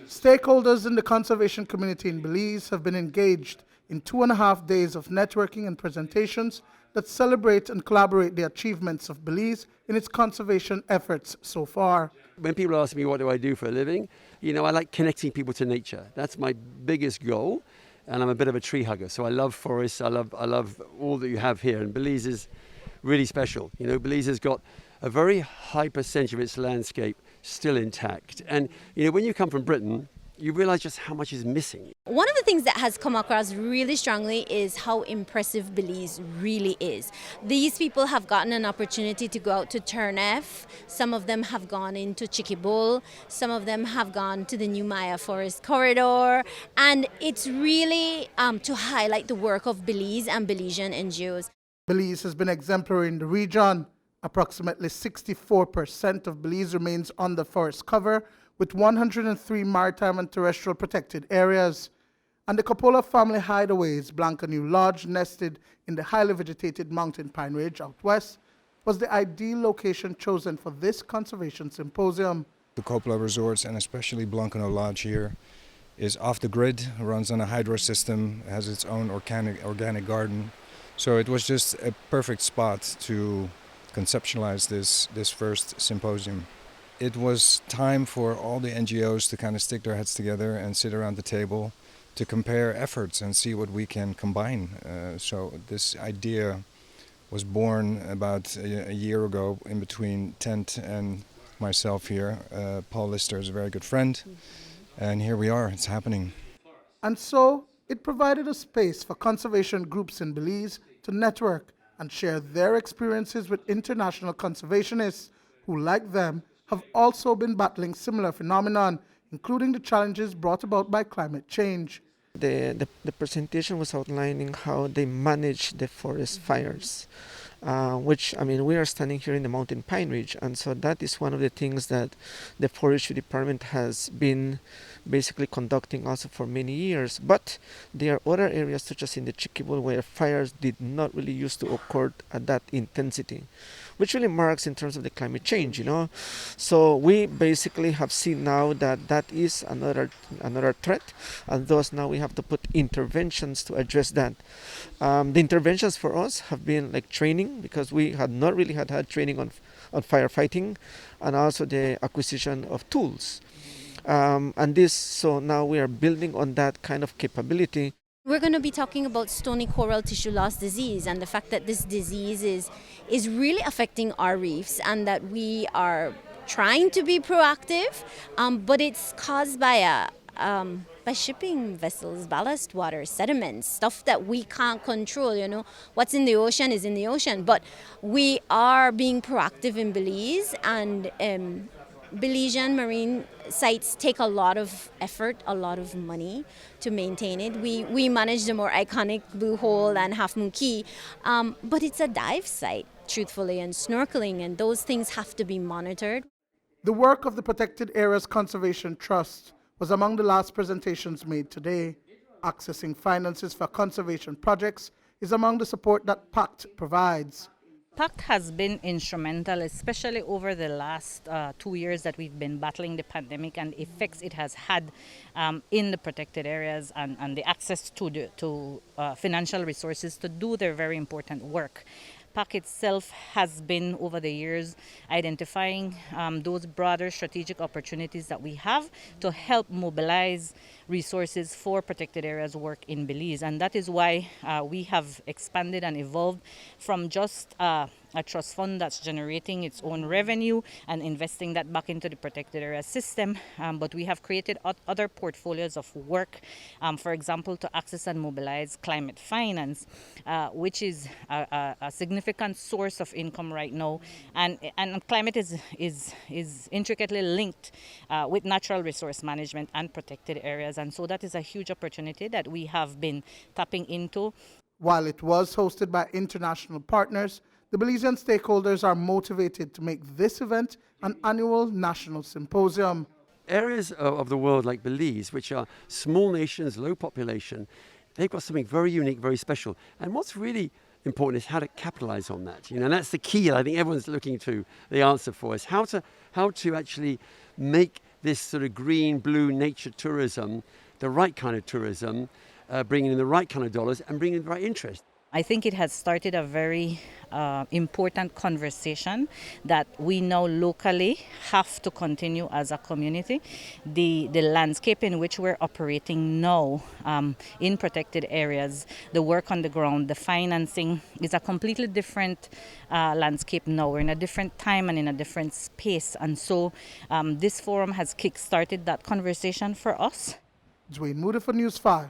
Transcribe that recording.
Stakeholders in the conservation community in Belize have been engaged in 2.5 days of networking and presentations that celebrate and collaborate the achievements of Belize in its conservation efforts so far. When people ask me what do I do for a living, I like connecting people to nature. That's my biggest goal, and I'm a bit of a tree hugger. So I love forests. I love all that you have here, and Belize is really special. Belize has got a very high percentage of its landscape still intact, and when you come from Britain, you realize just how much is missing. One of the things that has come across really strongly is how impressive Belize really is. These people have gotten an opportunity to go out to Turnef. Some of them have gone into Chiquibul. Some of them have gone to the new Maya Forest Corridor. And it's really to highlight the work of Belize and Belizean N.G.O.s. Belize has been exemplary in the region. Approximately 64% of Belize remains under forest cover, with 103 maritime and terrestrial protected areas. And the Coppola family hideaways, Blancaneaux Lodge, nested in the highly vegetated mountain pine ridge out west, was the ideal location chosen for this conservation symposium. The Coppola resorts, and especially Blancaneaux Lodge here, is off the grid, runs on a hydro system, has its own organic garden. So it was just a perfect spot to conceptualize this first symposium. It was time for all the N.G.O.s to kind of stick their heads together and sit around the table to compare efforts and see what we can combine. So this idea was born about a year ago in between Tent and myself here. Paul Lister is a very good friend, and here we are, it's happening. And so it provided a space for conservation groups in Belize to network and share their experiences with international conservationists who, like them, have also been battling similar phenomenon, including the challenges brought about by climate change. The presentation was outlining how they manage the forest fires, which, we are standing here in the mountain pine ridge, and so that is one of the things that the forestry department has been basically conducting also for many years. But there are other areas, such as in the Chiquibul, where fires did not really used to occur at that intensity, which really marks in terms of the climate change, So we basically have seen now that that is another threat, and thus now we have to put interventions to address that. The interventions for us have been like training, because we had not really had training on firefighting, and also the acquisition of tools. So now we are building on that kind of capability. We're going to be talking about stony coral tissue loss disease and the fact that this disease is really affecting our reefs, and that we are trying to be proactive, but it's caused by shipping vessels, ballast water, sediments, stuff that we can't control. What's in the ocean is in the ocean, but we are being proactive in Belize, and Belizean marine sites take a lot of effort, a lot of money to maintain it. We manage the more iconic Blue Hole and Half Moon Key, but it's a dive site, truthfully, and snorkeling, and those things have to be monitored. The work of the Protected Areas Conservation Trust was among the last presentations made today. Accessing finances for conservation projects is among the support that PACT provides. PACT has been instrumental, especially over the last 2 years that we've been battling the pandemic and the effects it has had in the protected areas, and the access to financial resources to do their very important work. PAC itself has been, over the years, identifying those broader strategic opportunities that we have to help mobilize resources for protected areas work in Belize. And that is why we have expanded and evolved from just a trust fund that's generating its own revenue and investing that back into the protected area system. But we have created other portfolios of work, for example, to access and mobilize climate finance, which is a significant source of income right now. And climate is intricately linked with natural resource management and protected areas. And so that is a huge opportunity that we have been tapping into. While it was hosted by international partners, the Belizean stakeholders are motivated to make this event an annual national symposium. Areas of the world like Belize, which are small nations, low population, they've got something very unique, very special. And what's really important is how to capitalize on that. And that's the key I think everyone's looking to the answer for, is how to actually make this sort of green, blue nature tourism, the right kind of tourism, bringing in the right kind of dollars and bringing in the right interest. I think it has started a very important conversation that we now locally have to continue as a community. The landscape in which we're operating now in protected areas, the work on the ground, the financing is a completely different landscape now. We're in a different time and in a different space. And so this forum has kick-started that conversation for us. Duane Moody for News 5.